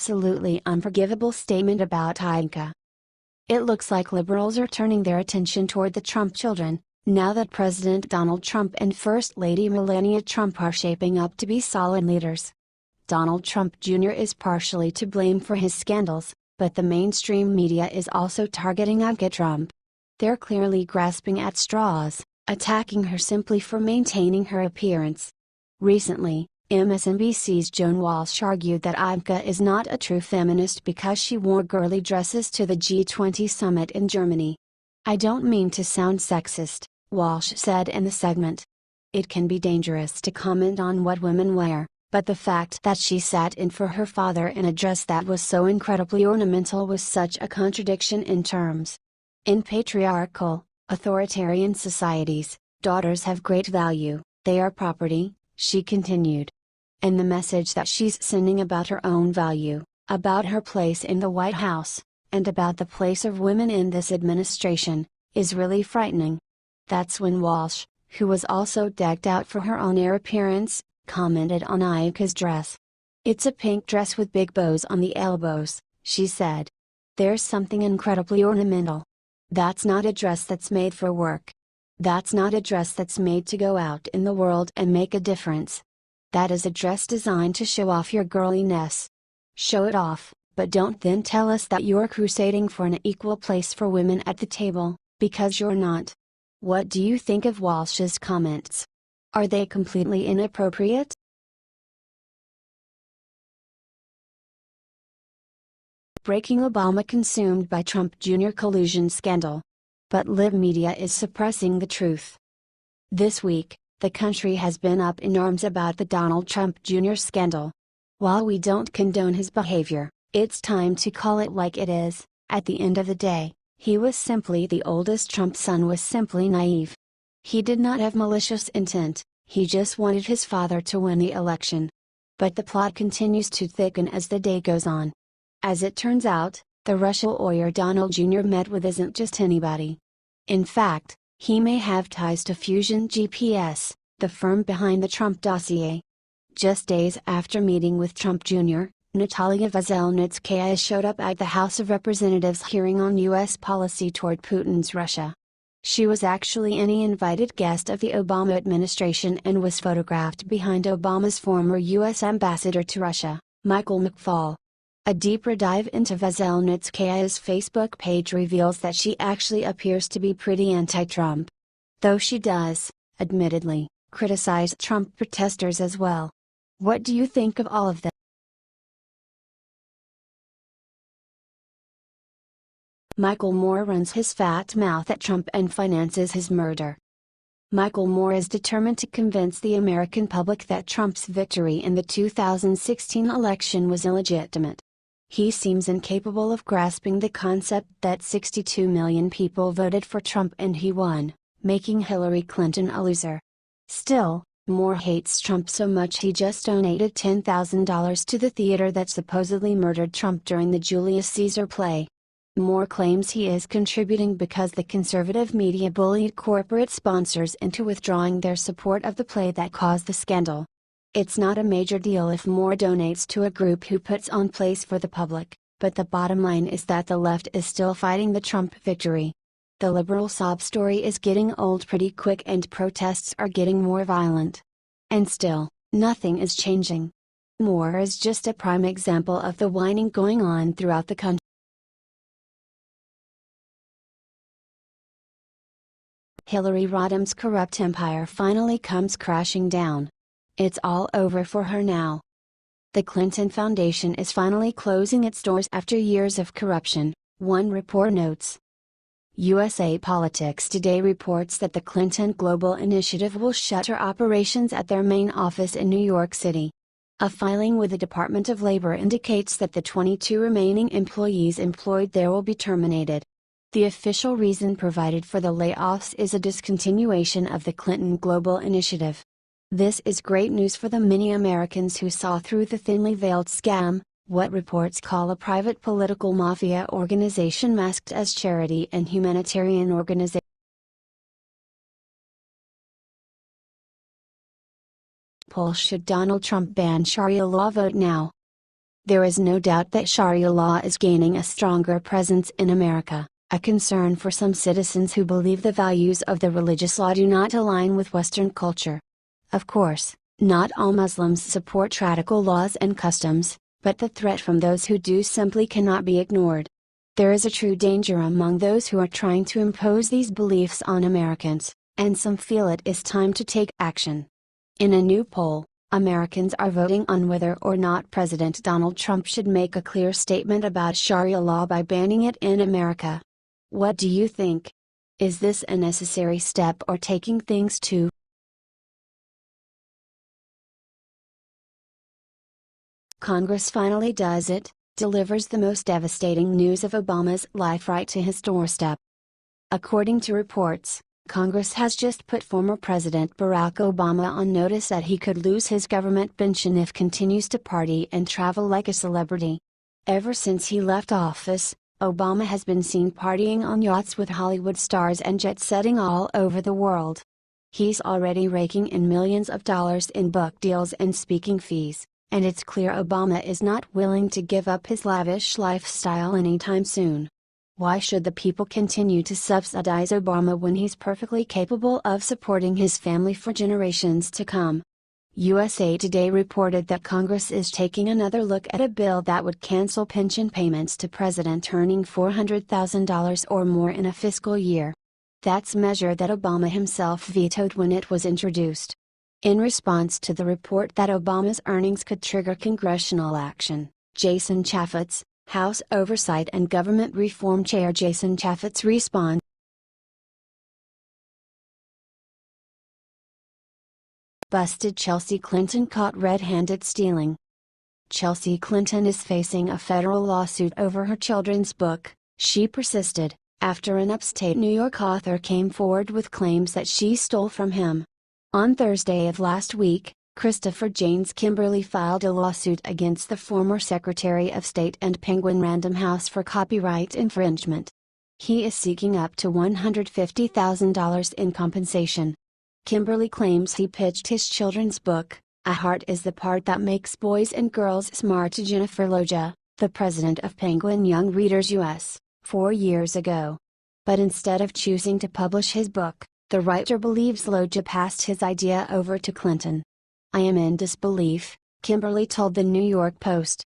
absolutely unforgivable statement about Ivanka. It looks like liberals are turning their attention toward the Trump children, now that President Donald Trump and First Lady Melania Trump are shaping up to be solid leaders. Donald Trump Jr. is partially to blame for his scandals, but the mainstream media is also targeting Ivanka Trump. They're clearly grasping at straws, attacking her simply for maintaining her appearance. Recently, MSNBC's Joan Walsh argued that Ivanka is not a true feminist because she wore girly dresses to the G20 summit in Germany. "I don't mean to sound sexist," Walsh said in the segment. "It can be dangerous to comment on what women wear, but the fact that she sat in for her father in a dress that was so incredibly ornamental was such a contradiction in terms. In patriarchal, authoritarian societies, daughters have great value, they are property," she continued. And the message that she's sending about her own value, about her place in the White House, and about the place of women in this administration, is really frightening. That's when Walsh, who was also decked out for her on-air appearance, commented on Ivanka's dress. "It's a pink dress with big bows on the elbows," she said. "There's something incredibly ornamental. That's not a dress that's made for work. That's not a dress that's made to go out in the world and make a difference. That is a dress designed to show off your girliness. Show it off, but don't then tell us that you're crusading for an equal place for women at the table, because you're not." What do you think of Walsh's comments? Are they completely inappropriate? Breaking: Obama consumed by Trump Jr. collusion scandal. But lib media is suppressing the truth. This week, the country has been up in arms about the Donald Trump Jr. scandal. While we don't condone his behavior, it's time to call it like it is. At the end of the day, he was simply the oldest Trump son was simply naive. He did not have malicious intent, he just wanted his father to win the election. But the plot continues to thicken as the day goes on. As it turns out, the Russia lawyer Donald Jr. met with isn't just anybody. In fact, he may have ties to Fusion GPS, the firm behind the Trump dossier. Just days after meeting with Trump Jr., Natalia Veselnitskaya showed up at the House of Representatives hearing on U.S. policy toward Putin's Russia. She was actually an invited guest of the Obama administration and was photographed behind Obama's former U.S. ambassador to Russia, Michael McFaul. A deeper dive into Veselnitskaya's Facebook page reveals that she actually appears to be pretty anti-Trump. Though she does, admittedly, criticize Trump protesters as well. What do you think of all of this? Michael Moore runs his fat mouth at Trump and finances his murder. Michael Moore is determined to convince the American public that Trump's victory in the 2016 election was illegitimate. He seems incapable of grasping the concept that 62 million people voted for Trump and he won, making Hillary Clinton a loser. Still, Moore hates Trump so much he just donated $10,000 to the theater that supposedly murdered Trump during the Julius Caesar play. Moore claims he is contributing because the conservative media bullied corporate sponsors into withdrawing their support of the play that caused the scandal. It's not a major deal if Moore donates to a group who puts on plays for the public, but the bottom line is that the left is still fighting the Trump victory. The liberal sob story is getting old pretty quick and protests are getting more violent. And still, nothing is changing. Moore is just a prime example of the whining going on throughout the country. Hillary Rodham's corrupt empire finally comes crashing down. It's all over for her now. The Clinton Foundation is finally closing its doors after years of corruption, one report notes. USA Politics Today reports that the Clinton Global Initiative will shutter operations at their main office in New York City. A filing with the Department of Labor indicates that the 22 remaining employees employed there will be terminated. The official reason provided for the layoffs is a discontinuation of the Clinton Global Initiative. This is great news for the many Americans who saw through the thinly veiled scam, what reports call a private political mafia organization masked as charity and humanitarian organization. Poll: should Donald Trump ban Sharia law? Vote now. There is no doubt that Sharia law is gaining a stronger presence in America, a concern for some citizens who believe the values of the religious law do not align with Western culture. Of course, not all Muslims support radical laws and customs, but the threat from those who do simply cannot be ignored. There is a true danger among those who are trying to impose these beliefs on Americans, and some feel it is time to take action. In a new poll, Americans are voting on whether or not President Donald Trump should make a clear statement about Sharia law by banning it in America. What do you think? Is this a necessary step or taking things too Congress finally does it, delivers the most devastating news of Obama's life right to his doorstep. According to reports, Congress has just put former President Barack Obama on notice that he could lose his government pension if continues to party and travel like a celebrity. Ever since he left office, Obama has been seen partying on yachts with Hollywood stars and jet-setting all over the world. He's already raking in millions of dollars in book deals and speaking fees, and it's clear Obama is not willing to give up his lavish lifestyle anytime soon. Why should the people continue to subsidize Obama when he's perfectly capable of supporting his family for generations to come? USA Today reported that Congress is taking another look at a bill that would cancel pension payments to presidents earning $400,000 or more in a fiscal year. That's a measure that Obama himself vetoed when it was introduced. In response to the report that Obama's earnings could trigger congressional action, Jason Chaffetz, House Oversight and Government Reform Chair Jason Chaffetz responded. Busted Chelsea Clinton caught red-handed stealing. Chelsea Clinton is facing a federal lawsuit over her children's book, She Persisted, after an upstate New York author came forward with claims that she stole from him. On Thursday of last week, Christopher James Kimberly filed a lawsuit against the former Secretary of State and Penguin Random House for copyright infringement. He is seeking up to $150,000 in compensation. Kimberly claims he pitched his children's book, A Heart is the Part That Makes Boys and Girls Smart, to Jennifer Loja, the president of Penguin Young Readers US, 4 years ago. But instead of choosing to publish his book, the writer believes Loja passed his idea over to Clinton. I am in disbelief, Kimberly told the New York Post.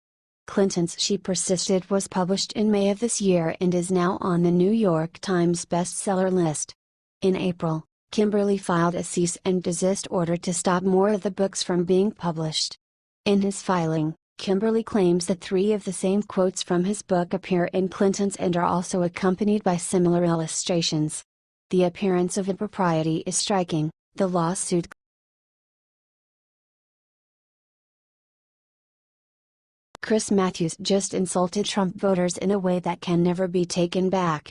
Clinton's She Persisted was published in May of this year and is now on the New York Times bestseller list. In April, Kimberly filed a cease and desist order to stop more of the books from being published. In his filing, Kimberly claims that 3 of the same quotes from his book appear in Clinton's and are also accompanied by similar illustrations. The appearance of impropriety is striking, the lawsuit. Chris Matthews just insulted Trump voters in a way that can never be taken back.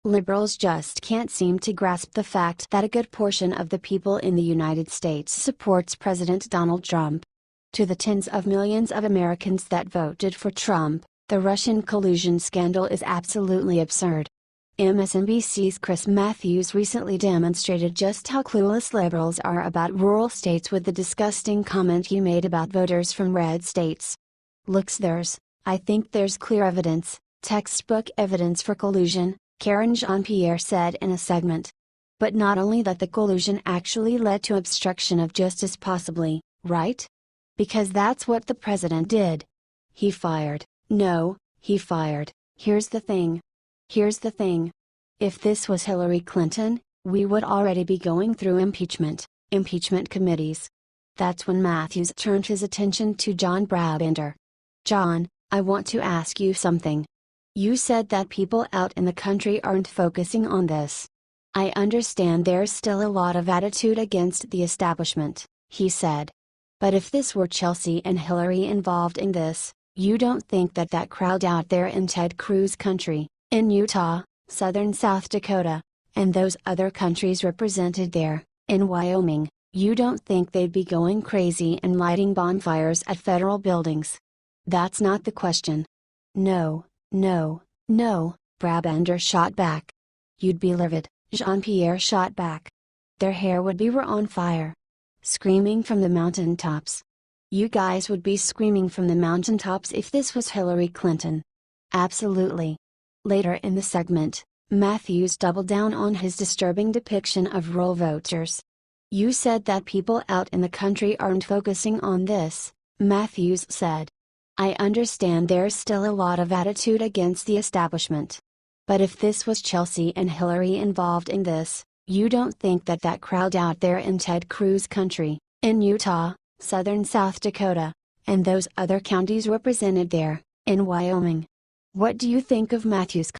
Liberals just can't seem to grasp the fact that a good portion of the people in the United States supports President Donald Trump. To the tens of millions of Americans that voted for Trump, the Russian collusion scandal is absolutely absurd. MSNBC's Chris Matthews recently demonstrated just how clueless liberals are about rural states with the disgusting comment he made about voters from red states. I think there's clear evidence, textbook evidence for collusion, Karen Jean-Pierre said in a segment. But not only that, the collusion actually led to obstruction of justice possibly, right? Because that's what the president did. He fired. No, he fired. Here's the thing. If this was Hillary Clinton, we would already be going through impeachment committees. That's when Matthews turned his attention to John Brabender. John, I want to ask you something. You said that people out in the country aren't focusing on this. I understand there's still a lot of attitude against the establishment, he said. But if this were Chelsea and Hillary involved in this, you don't think that that crowd out there in Ted Cruz country, in Utah, southern South Dakota, and those other countries represented there, in Wyoming, you don't think they'd be going crazy and lighting bonfires at federal buildings? That's not the question. No, Brabender shot back. You'd be livid, Jean-Pierre shot back. Their hair would be on fire. Screaming from the mountaintops. You guys would be screaming from the mountaintops if this was Hillary Clinton. Absolutely. Later in the segment, Matthews doubled down on his disturbing depiction of rural voters. You said that people out in the country aren't focusing on this, Matthews said. I understand there's still a lot of attitude against the establishment. But if this was Chelsea and Hillary involved in this, you don't think that that crowd out there in Ted Cruz country, in Utah, southern South Dakota, and those other counties represented there, in Wyoming. What do you think of Matthews'